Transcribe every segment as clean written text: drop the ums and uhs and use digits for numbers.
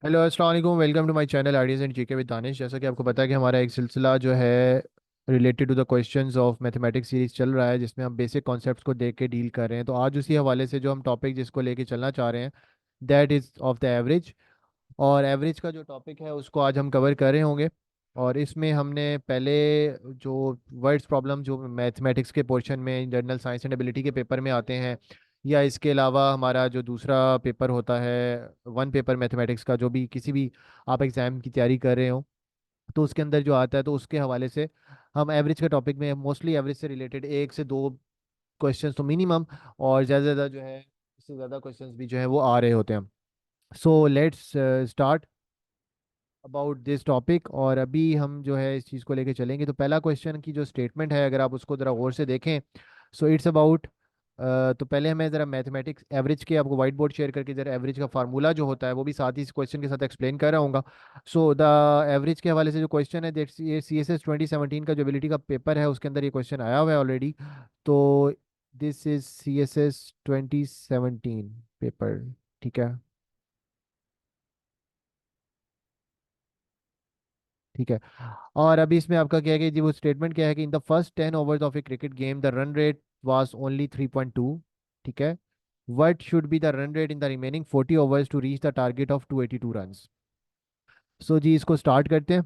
Hello अस्सलाम वालेकुम। Welcome to my channel ideas and GK with Danish. जैसा कि आपको पता है कि हमारा एक सिलसिला जो है related to the questions of mathematics series चल रहा है, जिसमें हम बेसिक कॉन्सेप्ट्स को देख के डील कर रहे हैं। तो आज उसी हवाले से जो हम टॉपिक जिसको लेके चलना चाह रहे हैं, that is of the average. और एवरेज का जो टॉपिक है उसको आज हम कवर कर रहे होंगे। और इसमें हमने पहले जो वर्ड्स प्रॉब्लम जो मैथमेटिक्स के पोर्शन में जनरल साइंस एंड एबिलिटी के पेपर में आते हैं, या इसके अलावा हमारा जो दूसरा पेपर होता है वन पेपर मैथमेटिक्स का, जो भी किसी भी आप एग्ज़ाम की तैयारी कर रहे हो तो उसके अंदर जो आता है, तो उसके हवाले से हम एवरेज के टॉपिक में मोस्टली एवरेज से रिलेटेड एक से दो क्वेश्चंस तो मिनिमम, और ज़्यादा से ज़्यादा जो है इससे ज़्यादा क्वेश्चंस भी जो है वो आ रहे होते हैं। So let's start about this topic. और अभी हम जो है इस चीज़ को लेके चलेंगे। तो पहला क्वेश्चन की जो स्टेटमेंट है, अगर आप उसको ज़रा गौर से देखें, सो इट्स अबाउट। तो पहले मैं ज़रा मैथमेटिक्स एवरेज के आपको वाइट बोर्ड शेयर करके ज़रा एवरेज का फार्मूला जो होता है वो भी साथ ही इस क्वेश्चन के साथ एक्सप्लेन कर रहा हूँ। सो द एवरेज के हवाले से जो क्वेश्चन है, दैट्स ये CSS 2017 का जो एबिलिटी का पेपर है उसके अंदर ये क्वेश्चन आया हुआ है ऑलरेडी। तो दिस इज CSS 2017 पेपर। ठीक है। ठीक है। और अभी इसमें आपका क्या है कि जी वो स्टेटमेंट क्या है कि in the first 10 overs of a cricket game the run rate was only 3.2। ठीक है। What should be the run rate in the remaining 40 overs to reach the target of 282 runs. So जी इसको start करते हैं।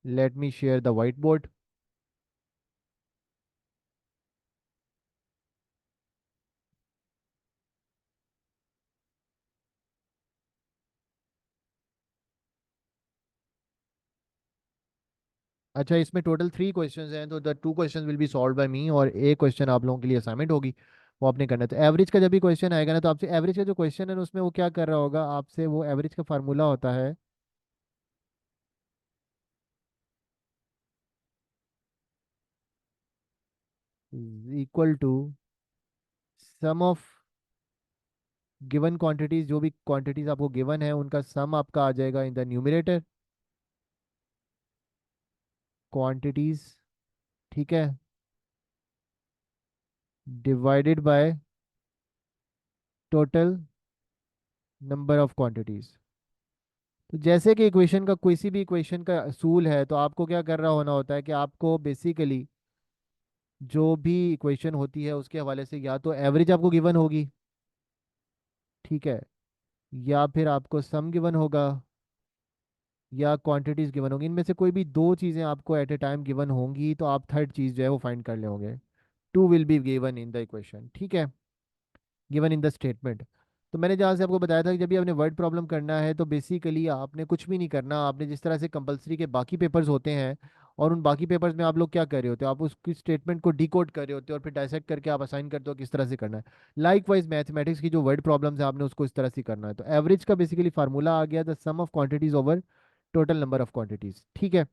Let me share the whiteboard. अच्छा, इसमें total 3 questions हैं, तो the 2 questions will be solve by me और एक क्वेश्चन आप लोगों के लिए असाइनमेंट होगी, वो आपने करना है। तो एवरेज का जब भी क्वेश्चन आएगा ना, तो आपसे एवरेज का जो क्वेश्चन है ना, उसमें वो क्या कर रहा होगा आपसे, वो एवरेज का फार्मूला होता है equal to sum of given quantities. जो भी क्वांटिटीज आपको गिवन है उनका सम आपका आ जाएगा इन द न्यूमरेटर क्वांटिटीज। ठीक है। Divided by total number of quantities. तो जैसे कि इक्वेशन का, किसी भी इक्वेशन का असूल है, तो आपको क्या कर रहा होना होता है कि आपको बेसिकली जो भी इक्वेशन होती है उसके हवाले से या तो एवरेज आपको गिवन होगी, ठीक है, या फिर आपको सम गिवन होगा, या क्वांटिटीज गिवन होगी। इनमें से कोई भी दो चीज़ें आपको एट ए टाइम गिवन होंगी, तो आप थर्ड चीज़ जो है वो फाइंड कर लेंगे। Two will be given in the equation. ठीक है। Given in the statement. तो मैंने जहाँ से आपको बताया था कि जब भी आपने वर्ड प्रॉब्लम करना है तो बेसिकली आपने कुछ भी नहीं करना। आपने जिस तरह से कंपलसरी के बाकी पेपर्स होते हैं, और उन बाकी पेपर्स में आप लोग क्या कर रहे होते हो, आप उसकी स्टेटमेंट को डिकोड कर रहे होते हो और फिर डायसेक्ट करके आप असाइन करते हो किस तरह से करना है। लाइक वाइज मैथमेटिक्स की जो वर्ड प्रॉब्लम्स है आपने उसको इस तरह से करना है। तो एवरेज का बेसिकली फार्मूला आ गया the sum of quantities over total number of quantities. ठीक है।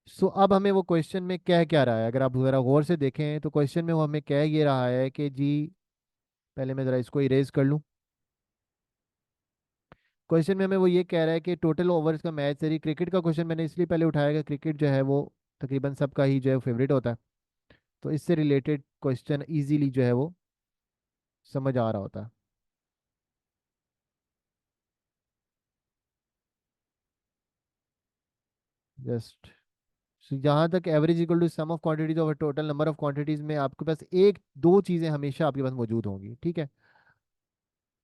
सो अब हमें वो क्वेश्चन में कह क्या रहा है, अगर आप ज़रा गौर से देखें तो क्वेश्चन में वो हमें कह ये रहा है कि जी, पहले मैं ज़रा इसको इरेज कर लूँ। क्वेश्चन में हमें वो ये कह रहा है कि टोटल ओवर्स का मैच सीरीज, क्रिकेट का क्वेश्चन मैंने इसलिए पहले उठाया कि क्रिकेट जो है वो तकरीबन सबका ही जो है फेवरेट होता है। तो इससे रिलेटेड क्वेश्चन इजीली जो है वो समझ आ रहा होता है। जस्ट जहाँ तक average equal to sum of quantities over total number of quantities में आपके पास एक दो चीज़ें हमेशा आपके पास मौजूद होंगी। ठीक है।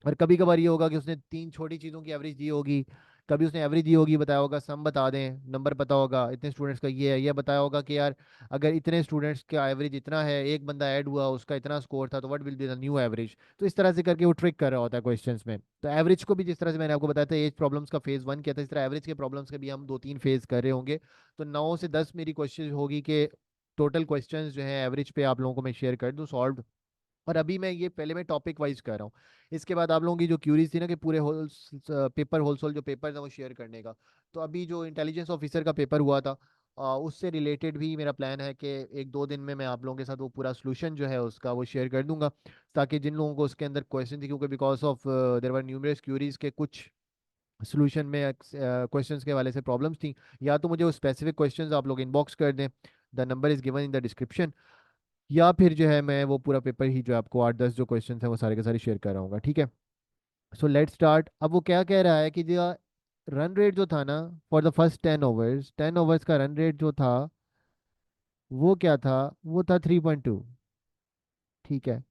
और कभी कभार ये होगा कि उसने तीन छोटी चीज़ों की एवरेज दी होगी, कभी उसने एवरेज दी होगी, बताया होगा सम बता दें, नंबर पता होगा इतने स्टूडेंट्स का ये है, ये बताया होगा कि यार अगर इतने स्टूडेंट्स का एवरेज इतना है, एक बंदा ऐड हुआ उसका इतना स्कोर था, तो what will be the new average. तो इस तरह से करके वो ट्रिक कर रहा होता है क्वेश्चंस में। तो एवरेज को भी जिस तरह से मैंने आपको बताया था एज प्रॉब्लम्स का फेज 1 किया था, इस तरह एवरेज के प्रॉब्लम्स के भी हम 2-3 फेज कर रहे होंगे। तो 9 से 10 मेरी कोशिश होगी कि टोटल क्वेश्चंस जो है एवरेज पे आप लोगों को मैं शेयर कर दूं सॉल्व। और अभी मैं ये पहले मैं टॉपिक वाइज कर रहा हूँ। इसके बाद आप लोगों की जो क्यूरीज थी ना कि पूरे होल पेपर होलसोल जो पेपर है वो शेयर करने का, तो अभी जो इंटेलिजेंस ऑफिसर का पेपर हुआ था, उससे रिलेटेड भी मेरा प्लान है कि 1-2 दिन में मैं आप लोगों के साथ वो पूरा सोल्यूशन जो है उसका वो शेयर कर दूंगा, ताकि जिन लोगों को उसके अंदर क्वेश्चन थी, क्योंकि because of there were numerous queries के कुछ सोल्यूशन में क्वेश्चंस के वाले से प्रॉब्लम्स थी, या तो मुझे वो स्पेसिफिक क्वेश्चंस आप लोग इनबॉक्स कर दें, the number is given in the description, या फिर जो है मैं वो पूरा पेपर ही जो आपको 8-10 जो क्वेश्चन है वो सारे के सारे शेयर कर रहा हूँ, ठीक है। So let's start. अब वो क्या कह रहा है कि जो रन रेट जो था ना, for the first 10 overs, 10 overs का रन रेट जो था वो क्या था, वो था 3.2। ठीक है,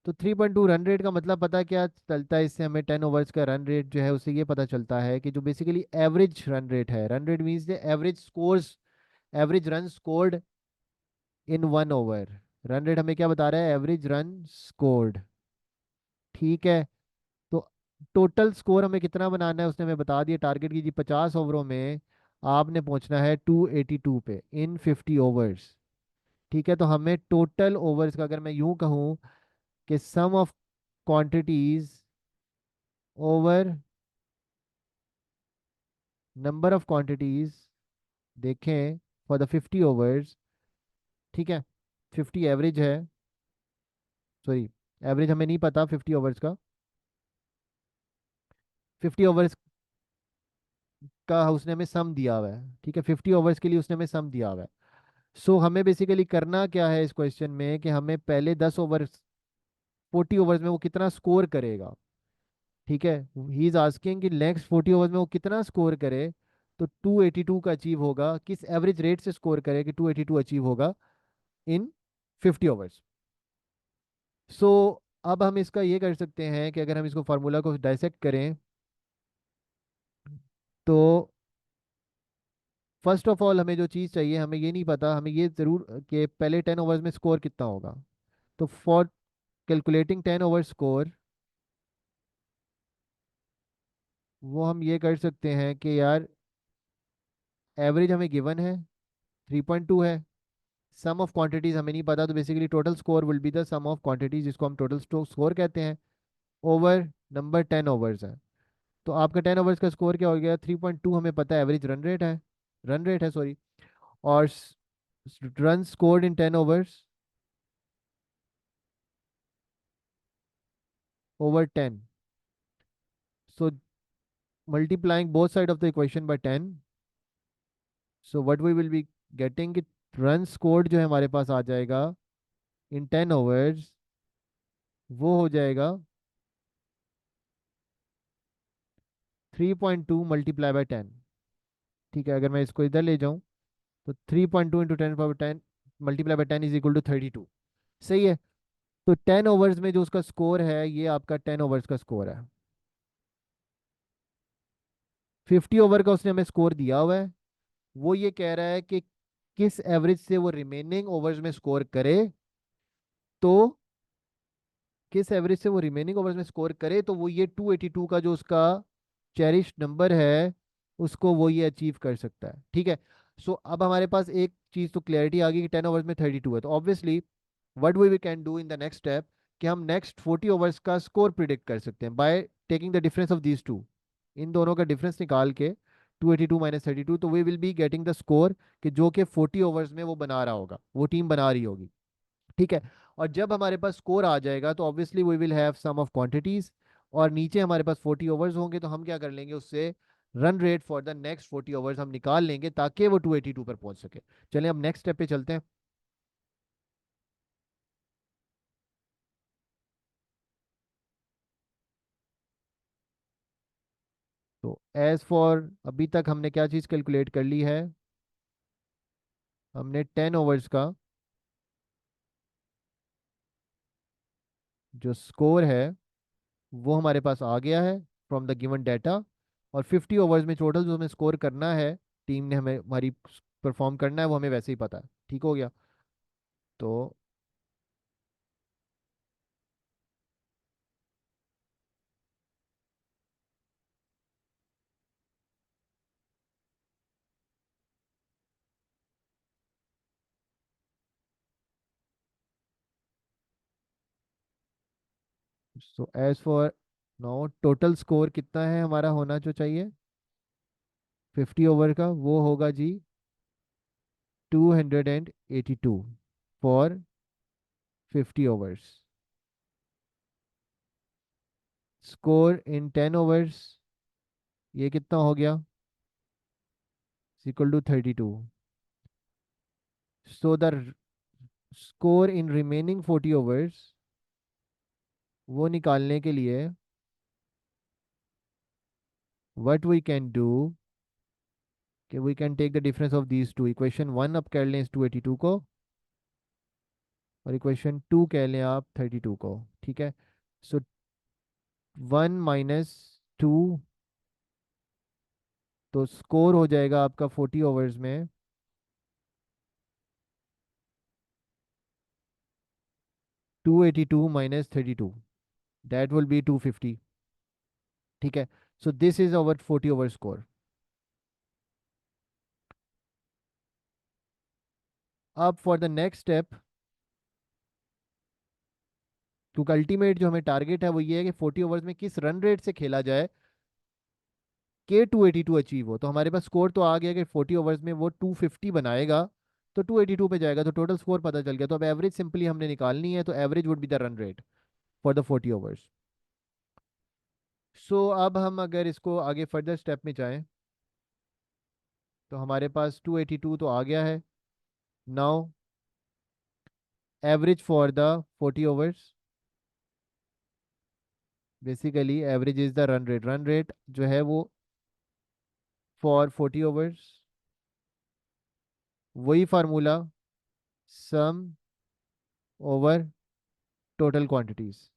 तो 3.2 रन रेट का मतलब पता है क्या चलता है इससे हमें? 10 ओवर्स का रन रेट जो है उससे ये पता चलता है कि जो बेसिकली एवरेज रन रेट है, run rate means the average scores, average run scored in 1 over. Run rate हमें क्या बता रहा है? Average run scored. ठीक है, तो टोटल स्कोर हमें कितना बनाना है उसने हमें बता दिया। टारगेट कीजिए 50 ओवरों में आपने पहुंचना है 282 पे इन 50 ओवर्स। ठीक है, तो हमें टोटल ओवर्स का अगर मैं यूं कहूं कि sum of quantities over number of quantities देखें फॉर द 50 ओवर्स। ठीक है, 50 एवरेज है, सॉरी एवरेज हमें नहीं पता 50 ओवर्स का। 50 ओवर्स का उसने हमें सम दिया हुआ है। ठीक है, 50 ओवर्स के लिए उसने हमें सम दिया हुआ है। सो हमें बेसिकली करना क्या है इस क्वेश्चन में कि हमें पहले 10 ओवर, 40 ओवर्स में वो कितना स्कोर करेगा। ठीक है, ही इज आस्किंग कि नेक्स्ट 40 ओवर्स में वो कितना स्कोर करे। तो 282 का अचीव होगा, किस एवरेज रेट से स्कोर करे कि 282 अचीव होगा इन 50 ओवर्स। सो अब हम इसका ये कर सकते हैं कि अगर हम इसको फार्मूला को डाइसेक्ट करें तो फर्स्ट ऑफ ऑल हमें जो चीज़ चाहिए, हमें ये नहीं पता, हमें ये ज़रूर कि पहले 10 ओवर्स में स्कोर कितना होगा। तो फॉर कैलकुलेटिंग 10 ओवर स्कोर वो हम ये कर सकते हैं कि यार एवरेज हमें गिवन है 3.2 है, सम ऑफ क्वांटिटीज हमें नहीं पता, तो basically total score will be the sum of quantities जिसको हम टोटल स्कोर कहते हैं, ओवर नंबर 10 ओवर्स है। तो आपका 10 ओवर्स का स्कोर क्या हो गया? 3.2 हमें पता है एवरेज रन रेट है सॉरी, और run scored in 10 overs over 10। So multiplying both side of the equation by 10, so what we will be getting कि रन स्कोर्ड जो है हमारे पास आ जाएगा इन 10 ओवर्स, वो हो जाएगा 3.2 मल्टीप्लाई बाय 10। ठीक है, अगर मैं इसको इधर ले जाऊं तो 3.2 into 10 power 10 multiply by 10 is equal to 32। सही है, तो 10 ओवर्स में जो उसका स्कोर है ये आपका 10 ओवर्स का स्कोर है। 50 ओवर का उसने हमें स्कोर दिया हुआ है, वो ये कह रहा है कि किस एवरेज से वो रिमेनिंग ओवर्स में स्कोर करे। तो किस एवरेज से वो रिमेनिंग ओवर्स में स्कोर करे तो वो ये 282 का जो उसका चेरिश नंबर है उसको वो ये अचीव कर सकता है। ठीक है, सो अब हमारे पास एक चीज़ तो क्लैरिटी आ गई कि 10 ओवर्स में 32 है, तो obviously what we can do in the next step कि हम नेक्स्ट 40 ओवर्स का स्कोर प्रिडिक्ट कर सकते हैं by taking the difference of these two. इन दोनों का डिफरेंस निकाल के 282 माइनस 32, तो we will be getting the score कि जो कि 40 ओवर्स में वो बना रहा होगा, वो टीम बना रही होगी। ठीक है, और जब हमारे पास स्कोर आ जाएगा तो obviously we will have sum of quantities, और नीचे हमारे पास 40 ओवर्स होंगे, तो हम क्या कर लेंगे उससे run rate for the next 40 overs हम निकाल लेंगे ताकि वो 282 पर पहुंच सके। चलिए हम नेक्स्ट स्टेप पे चलते हैं। तो एज फॉर अभी तक हमने क्या चीज़ कैलकुलेट कर ली है? हमने 10 ओवर्स का जो स्कोर है वो हमारे पास आ गया है फ्रॉम द गिवन डाटा, और 50 ओवर्स में टोटल जो हमें स्कोर करना है, टीम ने हमें हमारी परफॉर्म करना है, वो हमें वैसे ही पता है। ठीक हो गया, तो so as for no total score कितना है हमारा होना जो चाहिए 50 ओवर का, वो होगा जी 282 for 50 overs. Score in 10 overs ये कितना हो गया? Equal to 32। So the score in remaining 40 overs, वो निकालने के लिए व्हाट वी कैन डू कि we can take the difference of these two. Equation 1 अब कर लें इस 282 को, और इक्वेशन 2 कह लें आप 32 को। ठीक है। सो 1 - 2, तो स्कोर हो जाएगा आपका 40 ओवर्स में 282 - 32, दैट विल बी 250। ठीक है। So this is our 40 over score. अब फॉर द नेक्स्ट स्टेप, क्योंकि अल्टीमेट जो हमें टारगेट है वो ये है कि 40 ओवर्स में किस रन रेट से खेला जाए के 282 अचीव हो। तो हमारे पास स्कोर तो आ गया कि 40 ओवर्स में वो 250 बनाएगा, तो 282 पे जाएगा, तो टोटल स्कोर पता चल गया। तो अब एवरेज सिंपली हमने निकालनी है, तो average would be the run rate for the 40 overs. So अब हम अगर इसको आगे फर्दर स्टेप में जाएं, तो हमारे पास 282 तो आ गया है। Now average for the 40 overs, basically average is the run rate. Run rate जो है वो फॉर 40 ओवर्स, वही फार्मूला, सम ओवर टोटल क्वांटिटीज।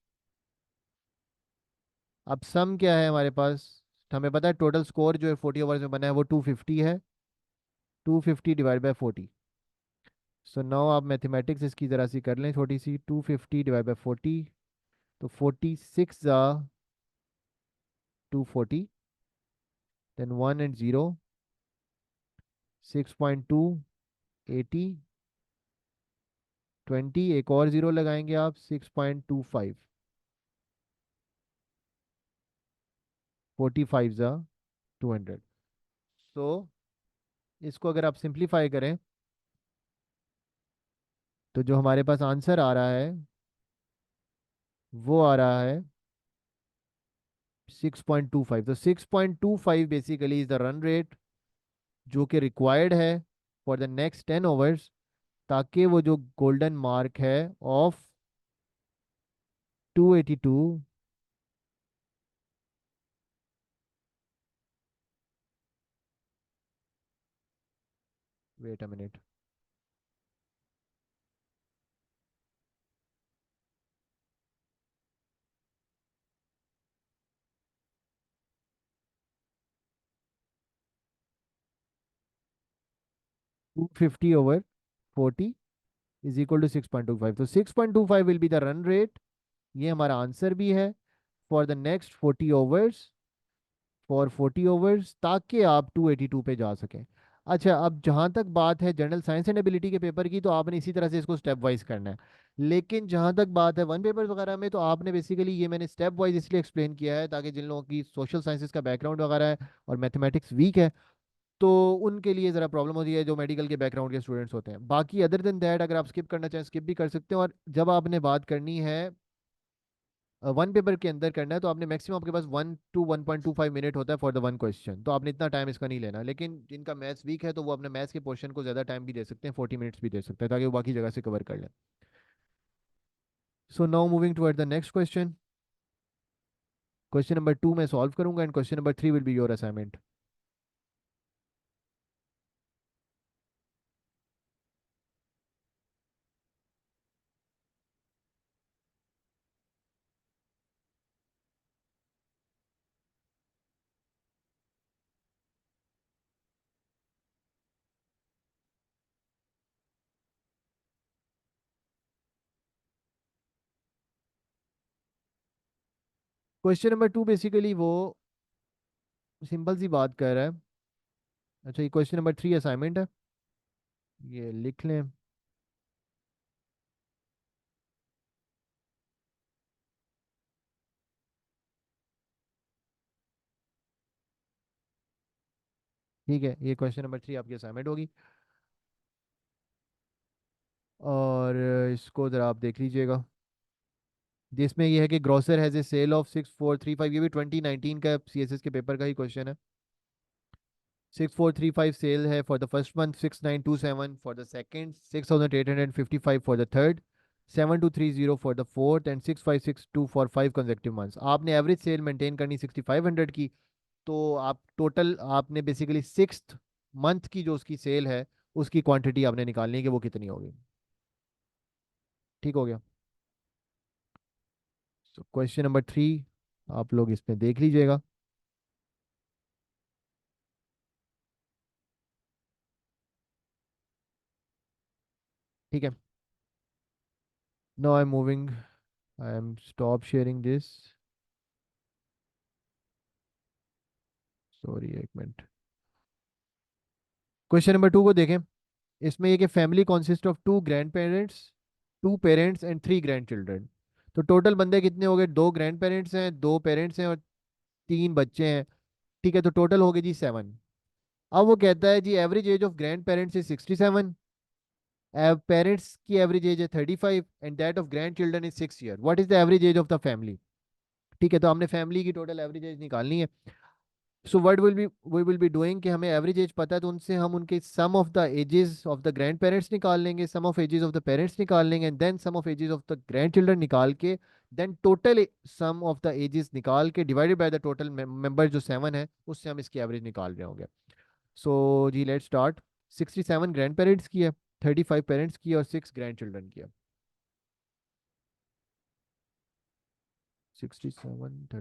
अब सम क्या है हमारे पास, हमें पता है टोटल स्कोर जो है 40 ओवर्स में बना है वो 250 है। 250 डिवाइड बाय 40। सो नाउ आप मैथमेटिक्स इसकी ज़रा सी कर लें छोटी सी। 250 डिवाइड बाय 40, तो 46 240, देन 1 and 0, 6.2, 80, 20, एक और ज़ीरो लगाएंगे आप, 6.25, 45 200। सो इसको अगर आप सिंप्लीफाई करें, तो जो हमारे पास आंसर आ रहा है वो आ रहा है 6.25। तो 6.25 basically is the run rate जो कि रिक्वायर्ड है फॉर द नेक्स्ट 10 ओवर्स, ताकि वो जो गोल्डन मार्क है of 282, wait a minute, 250 over 40 is equal to 6.25। तो 6.25 will be the run rate, ये हमारा आंसर भी है for the next 40 overs, for 40 overs, ताकि आप 282 पे जा सकें। अच्छा, अब जहाँ तक बात है जनरल साइंस एंड एबिलिटी के पेपर की, तो आपने इसी तरह से इसको स्टेप वाइज करना है। लेकिन जहाँ तक बात है वन पेपर्स वगैरह में, तो आपने बेसिकली ये मैंने स्टेप वाइज इसलिए एक्सप्लेन किया है ताकि जिन लोगों की सोशल साइंसेज का बैकग्राउंड वगैरह है और मैथमेटिक्स वीक है, तो उनके लिए ज़रा प्रॉब्लम होती है जो मेडिकल के बैकग्राउंड के स्टूडेंट्स होते हैं। बाकी अदर देन दैट अगर आप स्किप करना चाहें स्किप भी कर सकते हैं। और जब आपने बात करनी है वन पेपर के अंदर करना है, तो आपने मैक्सिमम आपके पास 1 to 1.25 मिनट होता है फॉर द वन क्वेश्चन, तो आपने इतना टाइम इसका नहीं लेना। लेकिन जिनका मैथ्स वीक है तो वो अपने मैथ्स के पोर्शन को ज़्यादा टाइम भी दे सकते हैं, 40 मिनट्स भी दे सकते हैं, ताकि वो बाकी जगह से कवर कर लें। So now moving toward the next question. Question number 2 मैं सॉल्व करूंगा and question number 3 will be your assignment. Question number 2 basically वो सिंपल सी बात कर रहा है। अच्छा, ये क्वेश्चन नंबर 3 असाइनमेंट है, ये लिख लें। ठीक है, ये क्वेश्चन नंबर 3 आपकी असाइनमेंट होगी। और इसको ज़रा आप देख लीजिएगा, जिसमें यह है कि grocer has a sale of 6435। ये भी 2019 का सीएसएस के पेपर का ही क्वेश्चन है। 6435 सेल है for the first month, 6927 for the second, 6855 for the third, 7230 for the fourth and 6562 for 5 months. आपने एवरेज सेल मेंटेन करनी 6500 की। तो आप टोटल आपने बेसिकली सिक्स मंथ की जो उसकी सेल है उसकी क्वांटिटी आपने निकालनी है कि वो कितनी होगी। ठीक हो गया। सो क्वेश्चन नंबर 3 आप लोग इसमें देख लीजिएगा। ठीक है। Now I am moving, I am stop sharing this. Sorry, एक मिनट। क्वेश्चन नंबर 2 को देखें। इसमें ये कि family consist of 2 grand parents, 2 parents and 3 grand children. तो टोटल बंदे कितने हो गए? 2 ग्रैंड पेरेंट्स हैं, 2 पेरेंट्स हैं और 3 बच्चे हैं। ठीक है, तो टोटल हो गए जी 7। अब वो कहता है जी average age of grandparents is 67, parents की एवरेज एज है 35 and that of grandchildren is 6 year. What is the average age of the family? ठीक है, तो हमने फैमिली की टोटल एवरेज एज निकालनी है। So what will be we will be doing कि हमें एवरेज एज पता है, तो उनसे हम उनके sum of the ages of the grandparents निकाल लेंगे, sum of ages of the parents निकाल लेंगे and then sum of ages of the grandchildren निकाल के then total sum of the ages निकाल के divided by the total member जो 7 है उससे हम इसकी एवरेज निकाल रहे होंगे। सो जी लेट्स स्टार्ट। 67 ग्रैंड पेरेंट्स की है, 35 पेरेंट्स की है और 6 ग्रैंड चिल्ड्रन की है। 67